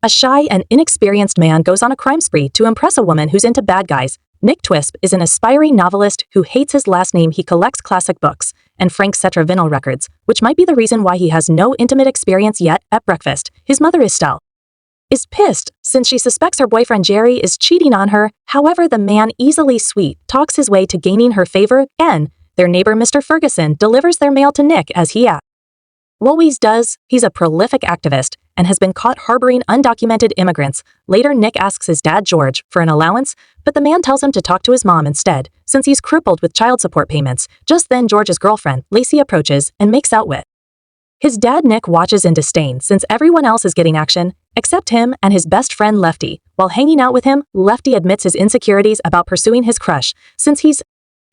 A shy and inexperienced man goes on a crime spree to impress a woman who's into bad guys. Nick Twisp is an aspiring novelist who hates his last name. He collects classic books and Frank Sinatra vinyl records, which might be the reason why he has no intimate experience yet at breakfast. His mother Estelle is pissed since she suspects her boyfriend Jerry is cheating on her. However, the man, easily sweet, talks his way to gaining her favor, and their neighbor Mr. Ferguson delivers their mail to Nick as he always does. He's a prolific activist and has been caught harboring undocumented immigrants. Later, Nick asks his dad George for an allowance, but the man tells him to talk to his mom instead, since he's crippled with child support payments. Just then, George's girlfriend, Lacey, approaches and makes out with his dad. Nick watches in disdain since everyone else is getting action, except him and his best friend Lefty. While hanging out with him, Lefty admits his insecurities about pursuing his crush, since he's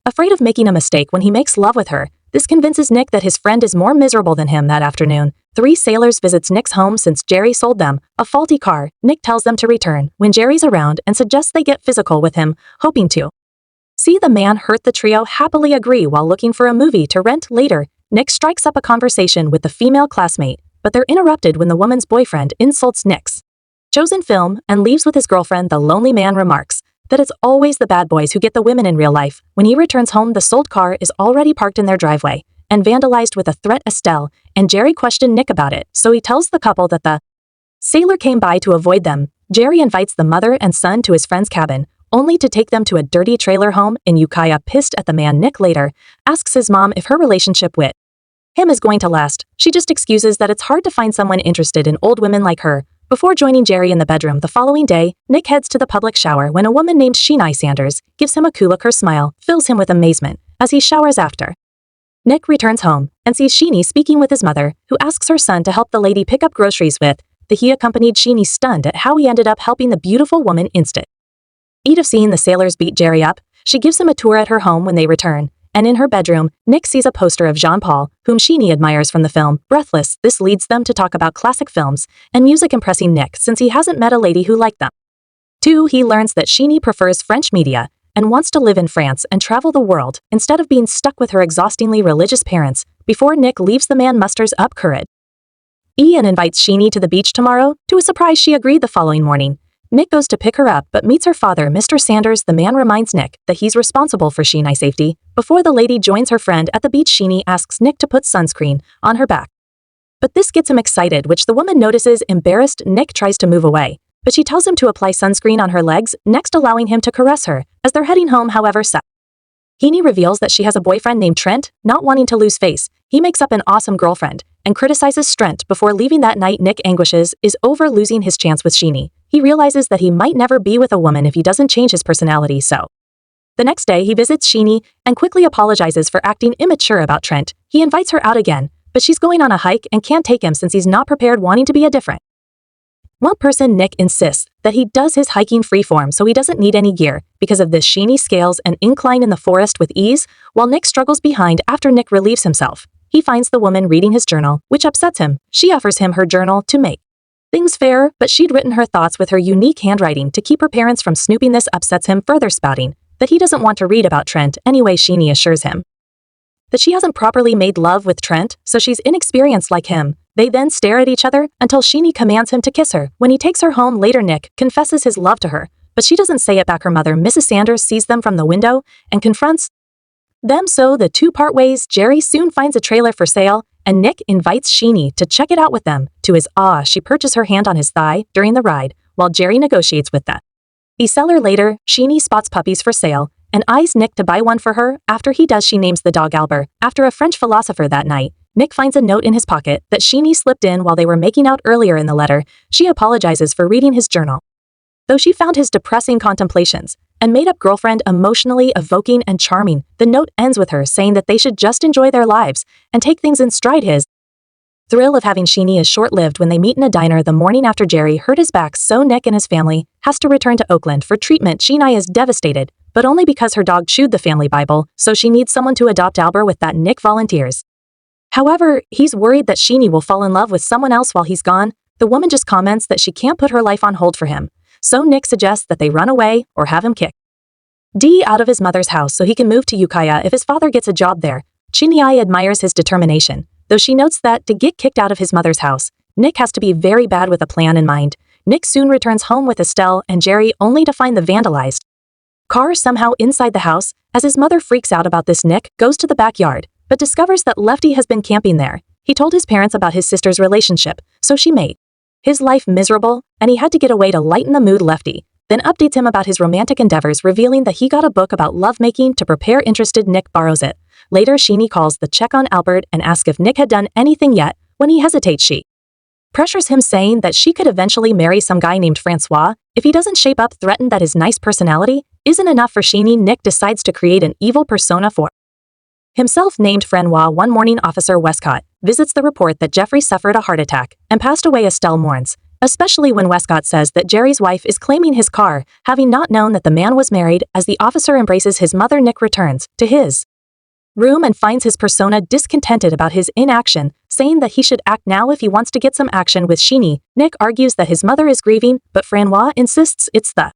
afraid of making a mistake when he makes love with her. This convinces Nick that his friend is more miserable than him. That afternoon, 3 sailors visits Nick's home since Jerry sold them a faulty car. Nick tells them to return when Jerry's around and suggests they get physical with him, hoping to see the man hurt. The trio happily agree while looking for a movie to rent. Later, Nick strikes up a conversation with the female classmate, but they're interrupted when the woman's boyfriend insults Nick's chosen film and leaves with his girlfriend. The lonely man remarks that it's always the bad boys who get the women in real life. When he returns home, the sold car is already parked in their driveway and vandalized with a threat. Estelle and Jerry question Nick about it, so he tells the couple that the sailor came by to avoid them. Jerry invites the mother and son to his friend's cabin, only to take them to a dirty trailer home in Ukiah. Pissed at the man, Nick later asks his mom if her relationship with him is going to last. She just excuses that it's hard to find someone interested in old women like her. Before joining Jerry in the bedroom the following day, Nick heads to the public shower when a woman named Sheena Sanders gives him a cool look. Her smile fills him with amazement as he showers after. Nick returns home and sees Sheeny speaking with his mother, who asks her son to help the lady pick up groceries with. He accompanied Sheeny, stunned at how he ended up helping the beautiful woman instead of seeing the sailors beat Jerry up. She gives him a tour at her home when they return, and in her bedroom, Nick sees a poster of Jean Paul, whom Sheeny admires from the film Breathless. This leads them to talk about classic films and music, impressing Nick since he hasn't met a lady who liked them. 2. He learns that Sheeny prefers French media and wants to live in France and travel the world instead of being stuck with her exhaustingly religious parents. Before Nick leaves, the man musters up courage and invites Sheeny to the beach tomorrow. To his surprise, she agreed. The following morning, Nick goes to pick her up but meets her father, Mr. Sanders. The man reminds Nick that he's responsible for Sheeny's safety. Before the lady joins her friend at the beach, Sheeny asks Nick to put sunscreen on her back, but this gets him excited, which the woman notices. Embarrassed, Nick tries to move away, but she tells him to apply sunscreen on her legs, next allowing him to caress her. As they're heading home, however, Sheeny reveals that she has a boyfriend named Trent. Not wanting to lose face, he makes up an awesome girlfriend and criticizes Trent before leaving. That night, Nick anguishes is over losing his chance with Sheeny. He realizes that he might never be with a woman if he doesn't change his personality, so the next day he visits Sheeny and quickly apologizes for acting immature about Trent. He invites her out again, but she's going on a hike and can't take him since he's not prepared, wanting to be a different person. Nick insists that he does his hiking freeform so he doesn't need any gear. Because of this, Sheeny scales an incline in the forest with ease, while Nick struggles behind. After Nick relieves himself, he finds the woman reading his journal, which upsets him. She offers him her journal to make things fair, but she'd written her thoughts with her unique handwriting to keep her parents from snooping. This upsets him, further spouting that he doesn't want to read about Trent anyway. Sheeny assures him that she hasn't properly made love with Trent, so she's inexperienced like him. They then stare at each other until Sheeny commands him to kiss her. When he takes her home later, Nick confesses his love to her, but she doesn't say it back. Her mother, Mrs. Sanders, sees them from the window and confronts them, so the two part ways. Jerry soon finds a trailer for sale, and Nick invites Sheeny to check it out with them. To his awe, she perches her hand on his thigh during the ride, while Jerry negotiates with the seller. Later, Sheeny spots puppies for sale and eyes Nick to buy one for her. After he does, she names the dog Albert, after a French philosopher. That night, Nick finds a note in his pocket that Sheeny slipped in while they were making out earlier. In the letter, she apologizes for reading his journal, though she found his depressing contemplations and made-up girlfriend emotionally evoking and charming. The note ends with her saying that they should just enjoy their lives and take things in stride. His thrill of having Sheeny is short-lived when they meet in a diner the morning after Jerry hurt his back, so Nick and his family has to return to Oakland for treatment. Sheeny is devastated, but only because her dog chewed the family Bible, so she needs someone to adopt Albert. With that, Nick volunteers. However, he's worried that Sheeny will fall in love with someone else while he's gone. The woman just comments that she can't put her life on hold for him, so Nick suggests that they run away or have him kicked out of his mother's house so he can move to Ukiah if his father gets a job there. Sheeny admires his determination, though she notes that to get kicked out of his mother's house, Nick has to be very bad with a plan in mind. Nick soon returns home with Estelle and Jerry only to find the vandalized car somehow inside the house. As his mother freaks out about this, Nick goes to the backyard, but discovers that Lefty has been camping there. He told his parents about his sister's relationship, so she made his life miserable, and he had to get away to lighten the mood. Lefty then updates him about his romantic endeavors, revealing that he got a book about lovemaking to prepare. Interested, Nick borrows it. Later, Sheenie calls to check on Albert and asks if Nick had done anything yet. When he hesitates, she pressures him, saying that she could eventually marry some guy named Francois if he doesn't shape up, threatened that his nice personality isn't enough for Sheenie. Nick decides to create an evil persona for himself named Francois. One morning, Officer Westcott visits the report that Jeffrey suffered a heart attack and passed away. Estelle mourns, especially when Westcott says that Jerry's wife is claiming his car, having not known that the man was married. As the officer embraces his mother, Nick returns to his room and finds his persona discontented about his inaction, saying that he should act now if he wants to get some action with Sheenie. Nick argues that his mother is grieving, but Francois insists it's the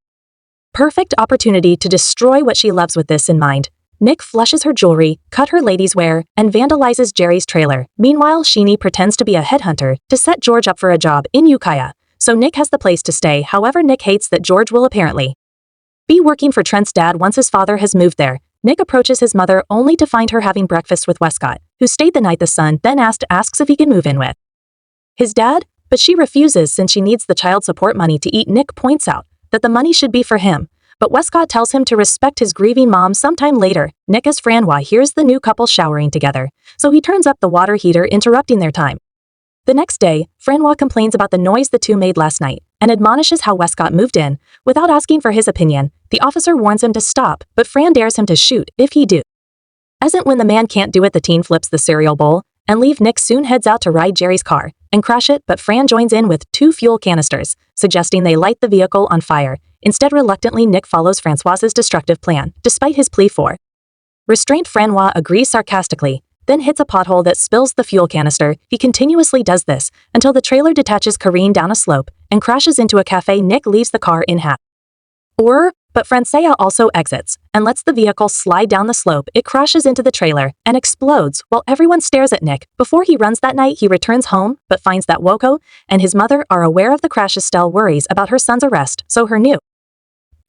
perfect opportunity to destroy what she loves. With this in mind, Nick flushes her jewelry, cut her ladies' wear, and vandalizes Jerry's trailer. Meanwhile, Sheenie pretends to be a headhunter to set George up for a job in Ukiah, so Nick has the place to stay. However, Nick hates that George will apparently be working for Trent's dad once his father has moved there. Nick approaches his mother only to find her having breakfast with Westcott, who stayed the night. The son then asks if he can move in with his dad, but she refuses since she needs the child support money to eat. Nick points out that the money should be for him, but Westcott tells him to respect his grieving mom. Sometime later, Nick as Francois hears the new couple showering together, so he turns up the water heater, interrupting their time. The next day, Francois complains about the noise the two made last night and admonishes how Westcott moved in without asking for his opinion. The officer warns him to stop, but Fran dares him to shoot if he doesn't. When the man can't do it, the teen flips the cereal bowl and leave. Nick soon heads out to ride Jerry's car and crash it, but Fran joins in with 2 fuel canisters, suggesting they light the vehicle on fire. Instead, reluctantly, Nick follows Francois's destructive plan. Despite his plea for restraint, Francois agrees sarcastically, then hits a pothole that spills the fuel canister. He continuously does this until the trailer detaches, careening down a slope, and crashes into a cafe. Nick leaves the car in half. But Francia also exits and lets the vehicle slide down the slope. It crashes into the trailer and explodes while everyone stares at Nick. Before he runs that night, he returns home but finds that Woko and his mother are aware of the crash. Estelle worries about her son's arrest, so her new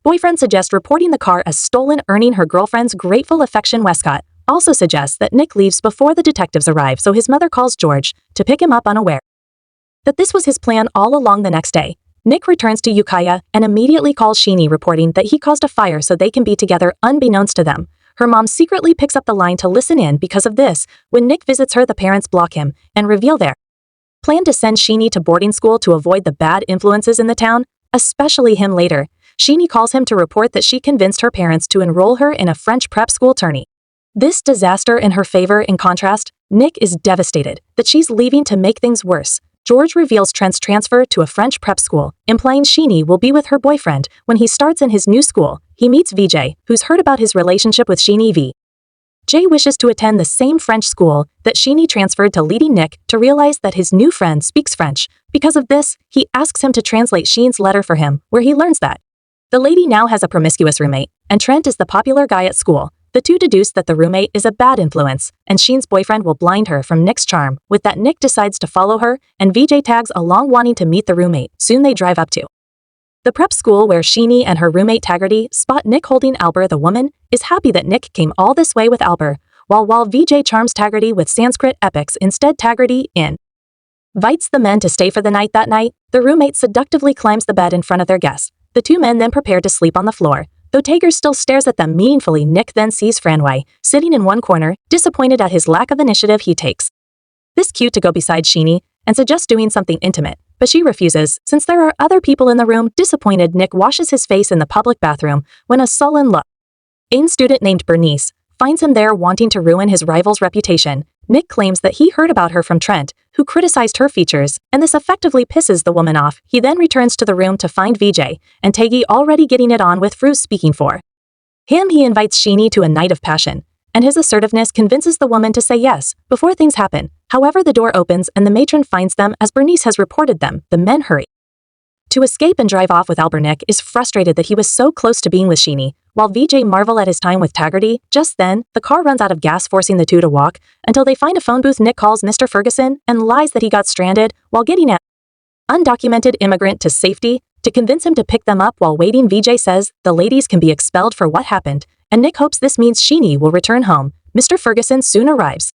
boyfriend suggests reporting the car as stolen, earning her girlfriend's grateful affection. Westcott also suggests that Nick leaves before the detectives arrive, so his mother calls George to pick him up, unaware that this was his plan all along. The next day, Nick returns to Ukiah and immediately calls Sheenie, reporting that he caused a fire so they can be together unbeknownst to them. Her mom secretly picks up the line to listen in because of this. When Nick visits her, the parents block him and reveal their plan to send Sheenie to boarding school to avoid the bad influences in the town, especially him. Later, Sheenie calls him to report that she convinced her parents to enroll her in a French prep school, turning this disaster in her favor. In contrast, Nick is devastated that she's leaving to make things worse. George reveals Trent's transfer to a French prep school, implying Sheenie will be with her boyfriend when he starts in his new school. He meets VJ, who's heard about his relationship with Sheenie. VJ wishes to attend the same French school that Sheenie transferred to, leading Nick to realize that his new friend speaks French. Because of this, he asks him to translate Sheen's letter for him, where he learns that the lady now has a promiscuous roommate, and Trent is the popular guy at school. The two deduce that the roommate is a bad influence, and Sheen's boyfriend will blind her from Nick's charm. With that, Nick decides to follow her, and VJ tags along, wanting to meet the roommate. Soon they drive up to the prep school, where Sheenie and her roommate Taggarty spot Nick holding Albert. The woman is happy that Nick came all this way with Albert, while VJ charms Taggarty with Sanskrit epics. Instead, Taggarty invites the men to stay for the night. That night, the roommate seductively climbs the bed in front of their guests. The two men then prepare to sleep on the floor. Though Tager still stares at them meaningfully, Nick then sees Francois sitting in one corner, disappointed at his lack of initiative. He takes this cue to go beside Sheenie and suggests doing something intimate, but she refuses since there are other people in the room. Disappointed, Nick washes his face in the public bathroom when a sullen student named Bernice finds him there, wanting to ruin his rival's reputation. Nick claims that he heard about her from Trent, who criticized her features, and this effectively pisses the woman off. He then returns to the room to find VJ and Taggy already getting it on with Fru. Speaking for him, he invites Sheenie to a night of passion, and his assertiveness convinces the woman to say yes before things happen. However, the door opens and the matron finds them as Bernice has reported them. The men hurry to escape and drive off with Albert. Nick is frustrated that he was so close to being with Sheenie, while VJ marvel at his time with Taggarty. Just then, the car runs out of gas, forcing the two to walk until they find a phone booth. Nick calls Mr. Ferguson and lies that he got stranded while getting at undocumented immigrant to safety to convince him to pick them up while waiting. VJ says the ladies can be expelled for what happened, and Nick hopes this means Sheenie will return home. Mr. Ferguson soon arrives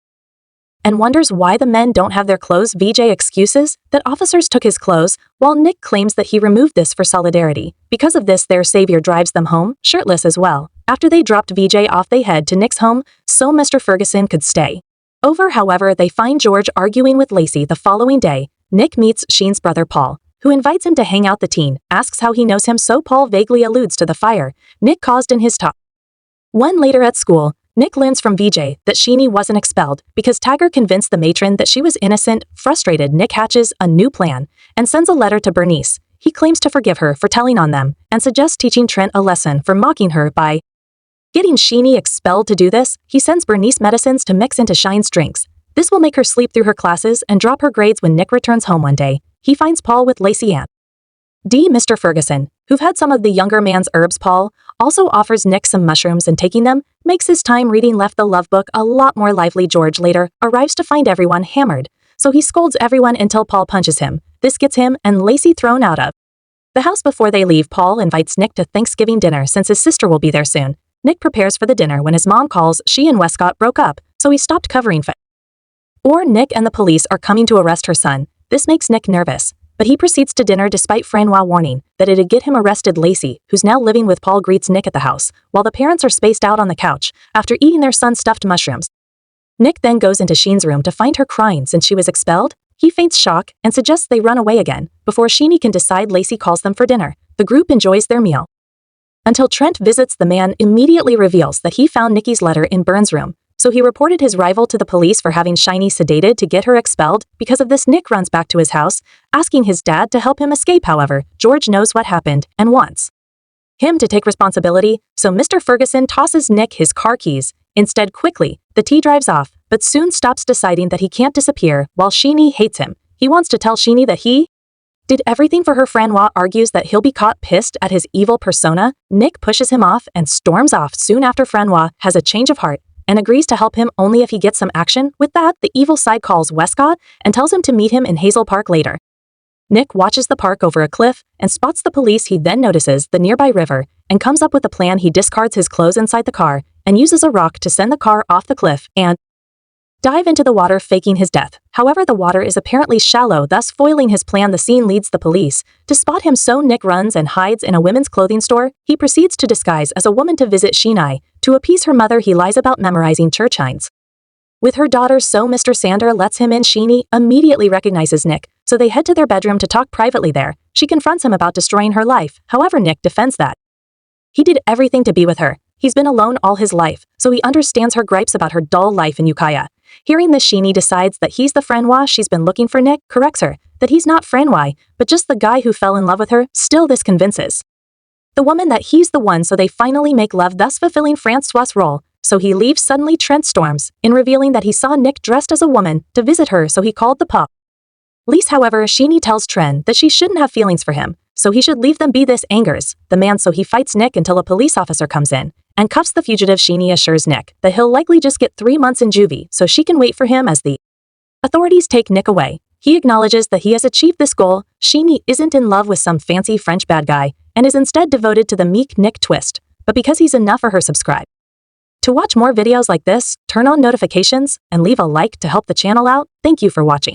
and wonders why the men don't have their clothes. VJ excuses that officers took his clothes, while Nick claims that he removed this for solidarity. Because of this, their savior drives them home, shirtless as well. After they dropped VJ off, they head to Nick's home so Mr. Ferguson could stay over. However, they find George arguing with Lacey. The following day, Nick meets Sheen's brother Paul, who invites him to hang out. The teen asks how he knows him, so Paul vaguely alludes to the fire Nick caused in his talk. One later at school, Nick learns from VJ that Sheenie wasn't expelled because Tiger convinced the matron that she was innocent. Frustrated, Nick hatches a new plan and sends a letter to Bernice. He claims to forgive her for telling on them and suggests teaching Trent a lesson for mocking her by getting Sheenie expelled. To do this, he sends Bernice medicines to mix into Shine's drinks. This will make her sleep through her classes and drop her grades. When Nick returns home one day, he finds Paul with Lacey and Mr. Ferguson, who've had some of the younger man's herbs. Paul also offers Nick some mushrooms, and taking them makes his time reading left the love book a lot more lively. George later arrives to find everyone hammered, so he scolds everyone until Paul punches him. This gets him and Lacey thrown out of the house. Before they leave, Paul invites Nick to Thanksgiving dinner since his sister will be there soon. Nick prepares for the dinner when his mom calls. She and Westcott broke up, so he stopped covering Nick and the police are coming to arrest her son. This makes Nick nervous, but he proceeds to dinner despite Francoise warning that it'd get him arrested. Lacey, who's now living with Paul, greets Nick at the house, while the parents are spaced out on the couch after eating their son's stuffed mushrooms. Nick then goes into Sheen's room to find her crying since she was expelled. He feigns shock and suggests they run away again. Before Sheenie can decide, Lacey calls them for dinner. The group enjoys their meal until Trent visits. The man immediately reveals that he found Nikki's letter in Burns' room, so he reported his rival to the police for having Sheenie sedated to get her expelled. Because of this, Nick runs back to his house, asking his dad to help him escape. However, George knows what happened and wants him to take responsibility, so Mr. Ferguson tosses Nick his car keys. Instead, quickly, the T drives off, but soon stops, deciding that he can't disappear while Sheenie hates him. He wants to tell Sheenie that he did everything for her. Francoise argues that he'll be caught. Pissed at his evil persona, Nick pushes him off and storms off. Soon after, Francoise has a change of heart and agrees to help him only if he gets some action. With that, the evil side calls Westcott and tells him to meet him in Hazel Park later. Nick watches the park over a cliff and spots the police. He then notices the nearby river and comes up with a plan. He discards his clothes inside the car and uses a rock to send the car off the cliff and dive into the water, faking his death. However, the water is apparently shallow, thus foiling his plan. The scene leads the police to spot him, so Nick runs and hides in a women's clothing store. He proceeds to disguise as a woman to visit Sheenie. To appease her mother, he lies about memorizing church hymns with her daughter, so Mr. Sander lets him in. Sheenie immediately recognizes Nick, so they head to their bedroom to talk privately there. She confronts him about destroying her life. However, Nick defends that he did everything to be with her. He's been alone all his life, so he understands her gripes about her dull life in Ukiah. Hearing this, Sheenie decides that he's the Francoise she's been looking for. Nick corrects her that he's not Francoise, but just the guy who fell in love with her. Still, this convinces the woman that he's the one, so they finally make love, thus fulfilling Francois' role. So he leaves. Suddenly, Trent storms in, revealing that he saw Nick dressed as a woman to visit her, so he called the police. However, Sheenie tells Trent that she shouldn't have feelings for him, so he should leave them be. This angers the man, so he fights Nick until a police officer comes in and cuffs the fugitive. Sheenie assures Nick that he'll likely just get 3 months in juvie, so she can wait for him as the authorities take Nick away. He acknowledges that he has achieved this goal. Sheenie isn't in love with some fancy French bad guy and is instead devoted to the meek Nick Twisp. But because he's enough for her, subscribe to watch more videos like this, turn on notifications, and leave a like to help the channel out. Thank you for watching.